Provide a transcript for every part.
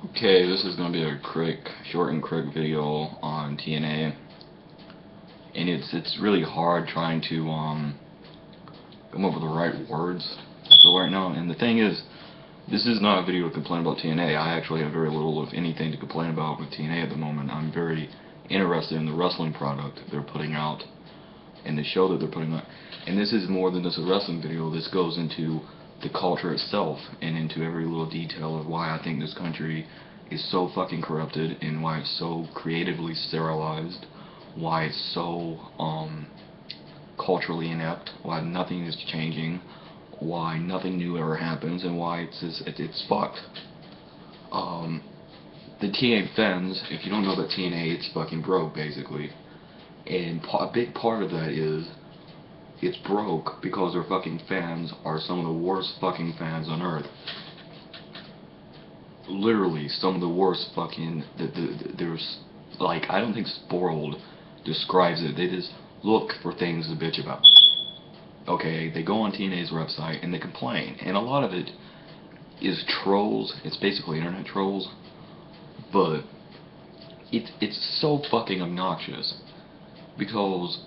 Okay, this is going to be a short and quick video on TNA, and it's really hard trying to come up with the right words for right now. And the thing is, this is not a video to complain about TNA. I actually have very little, if anything, to complain about with TNA at the moment. I'm very interested in the wrestling product they're putting out and the show that they're putting out. And this is more than just a wrestling video. This goes into the culture itself and into every little detail of why I think this country is so fucking corrupted and why it's so creatively sterilized, why it's so culturally inept, why nothing is changing, why nothing new ever happens, and why it's fucked. Um, the TNA fans, if you don't know about TNA, it's fucking broke basically, and a big part of that is it's broke because their fucking fans are some of the worst fucking fans on earth. Literally, some of the worst fucking. There's like, I don't think Spoiled describes it. They just look for things to bitch about. Okay, they go on TNA's website and they complain, and a lot of it is trolls. It's basically internet trolls, but it's so fucking obnoxious because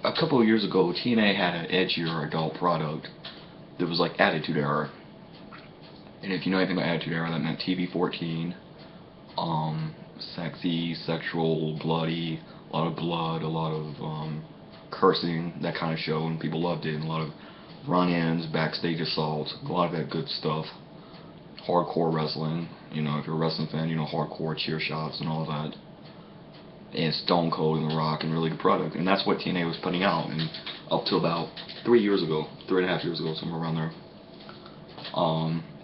a couple of years ago, TNA had an edgier adult product that was like Attitude Era. And if you know anything about Attitude Era, that meant TV-14, sexy, sexual, bloody, a lot of blood, a lot of cursing, that kind of show, and people loved it. And a lot of run-ins, backstage assaults, a lot of that good stuff. Hardcore wrestling, you know, if you're a wrestling fan, you know, hardcore cheer shots and all of that. And Stone Cold and The Rock, and really good product. And that's what TNA was putting out, and up to about 3 years ago, 3.5 years ago, somewhere around there.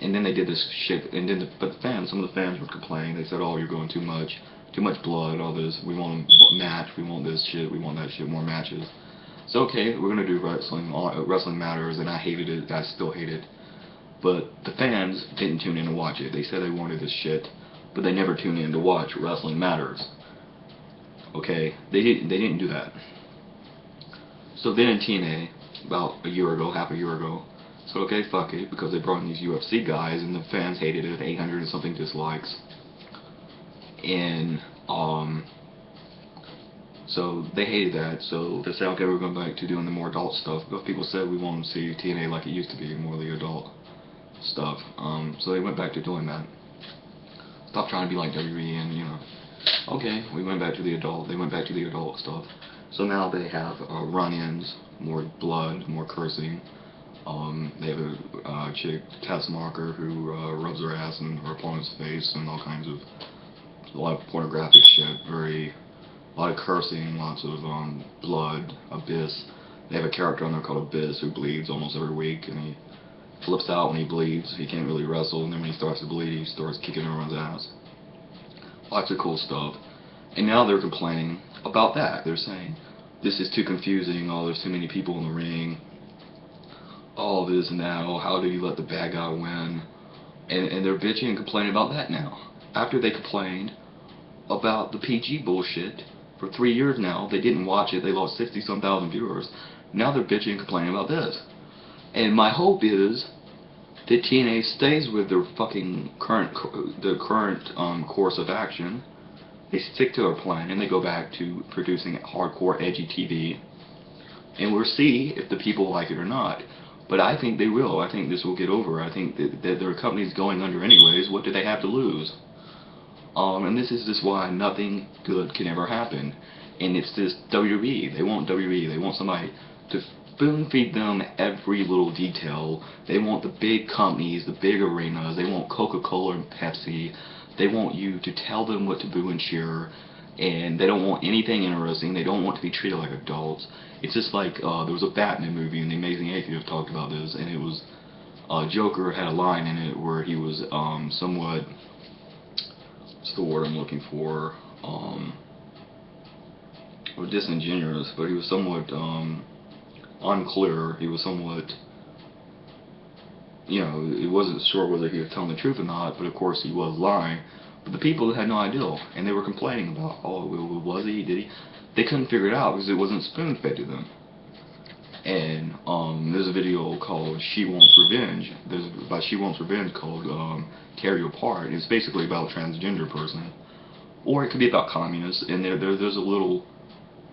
And then they did this shit, and then but the fans, some of the fans would complain. They said, "Oh, you're going too much blood, all this. We want a match. We want this shit. We want that shit. More matches." So okay, we're gonna do wrestling. Wrestling matters, and I hated it. I still hate it. But the fans didn't tune in to watch it. They said they wanted this shit, but they never tuned in to watch Wrestling Matters. Okay, they didn't do that. So then in TNA, about a year ago, half a year ago, so okay, fuck it, because they brought in these UFC guys, and the fans hated it, 800 and something dislikes. And, so they hated that, so they said, okay, we're going back to doing the more adult stuff, because people said we want to see TNA like it used to be, more of the adult stuff. So they went back to doing that. Stop trying to be like WWE, and, you know. Okay, we went back to the adult, they went back to the adult stuff. So now they have run-ins, more blood, more cursing. They have a chick, Tess Marker, who rubs her ass in her opponent's face and all kinds of, a lot of pornographic shit, a lot of cursing, lots of blood, Abyss. They have a character on there called Abyss who bleeds almost every week, and he flips out when he bleeds. He can't really wrestle, and then when he starts to bleed, he starts kicking everyone's ass. Lots of cool stuff. And now they're complaining about that. They're saying, this is too confusing, oh, there's too many people in the ring, all this and that, oh, how do you let the bad guy win? And they're bitching and complaining about that now. After they complained about the PG bullshit for 3 years now, they didn't watch it, they lost 60-some thousand viewers. Now they're bitching and complaining about this. And my hope is that TNA stays with their fucking current course of action. They stick to their plan and they go back to producing hardcore, edgy TV. And we'll see if the people like it or not. But I think they will. I think this will get over. I think that their company's going under anyways. What do they have to lose? And this is just why nothing good can ever happen. And it's this WWE. They want WWE. They want somebody to spoon feed them every little detail. They want the big companies, the big arenas. They want Coca-Cola and Pepsi. They want you to tell them what to boo and cheer. And they don't want anything interesting. They don't want to be treated like adults. It's just like there was a Batman movie, and The Amazing Atheist talked about this, and it was Joker had a line in it where he was somewhat, what's the word I'm looking for? Or disingenuous, but he was somewhat unclear. He was somewhat, you know, he wasn't sure whether he was telling the truth or not, but of course he was lying. But the people had no idea, and they were complaining about, oh, was he, did he? They couldn't figure it out because it wasn't spoon-fed to them. And there's a video called "She Wants Revenge." By "She Wants Revenge" called "Tear You Apart." It's basically about a transgender person, or it could be about communists. And there's a little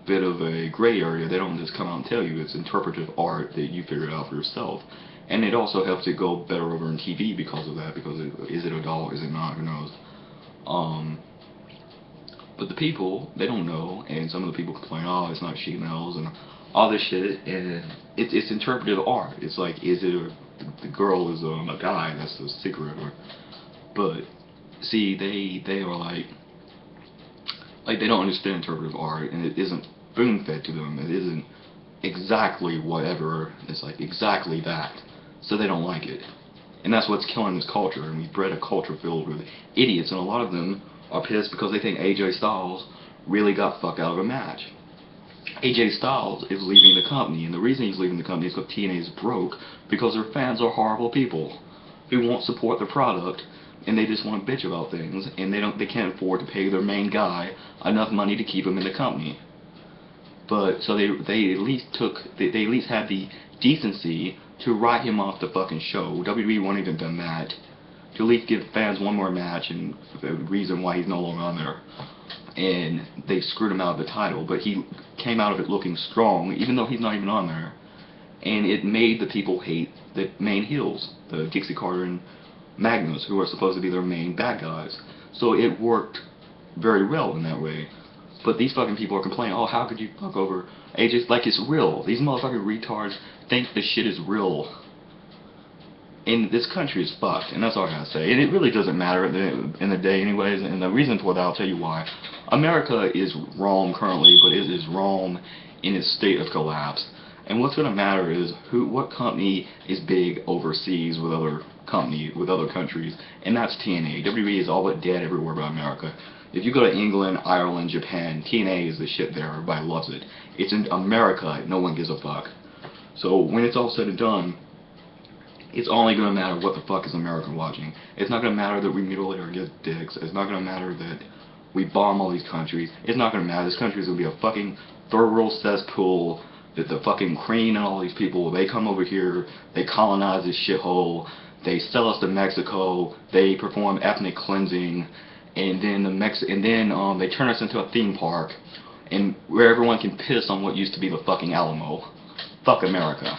bit of a gray area. They don't just come out and tell you. It's interpretive art that you figure it out for yourself. And it also helps it go better over on TV because of that. Because is it adult? Is it not? Who knows? But the people, they don't know, and some of the people complain, oh, it's not females and all this shit, and it's interpretive art. It's like, is it the girl is a guy? That's the secret. But see, they are like they don't understand interpretive art, and it isn't spoon fed to them. It isn't exactly whatever. It's like exactly that, so they don't like it. And that's what's killing this culture, and we've bred a culture filled with idiots, and a lot of them are pissed because they think AJ Styles really got fucked out of a match. AJ Styles is leaving the company, and the reason he's leaving the company is because TNA is broke, because their fans are horrible people who won't support the product, and they just want to bitch about things, and they can't afford to pay their main guy enough money to keep him in the company. But so they at least had the decency to write him off the fucking show. WWE won't even done that. To at least give fans one more match and the reason why he's no longer on there. And they screwed him out of the title, but he came out of it looking strong, even though he's not even on there. And it made the people hate the main heels, the Dixie Carter and Magnus, who are supposed to be their main bad guys. So it worked very well in that way. But these fucking people are complaining, oh, how could you fuck over AJ? Like it's real. These motherfucking retards think this shit is real. And this country is fucked, and that's all I gotta say. And it really doesn't matter at the end of the day anyways, and the reason for that, I'll tell you why. America is wrong currently, but it is wrong in its state of collapse. And what's gonna matter is what company is big overseas with other countries, and that's TNA. WWE is all but dead everywhere but America. If you go to England, Ireland, Japan, TNA is the shit there. Everybody loves it. It's in America, no one gives a fuck. So when it's all said and done, it's only going to matter what the fuck is America watching. It's not going to matter that we mutilate our dicks. It's not going to matter that we bomb all these countries. It's not going to matter. This country is going to be a fucking third world cesspool. That the fucking Queen and all these people, they come over here, they colonize this shithole, they sell us to Mexico, they perform ethnic cleansing, and then they turn us into a theme park, and where everyone can piss on what used to be the fucking Alamo. Fuck America.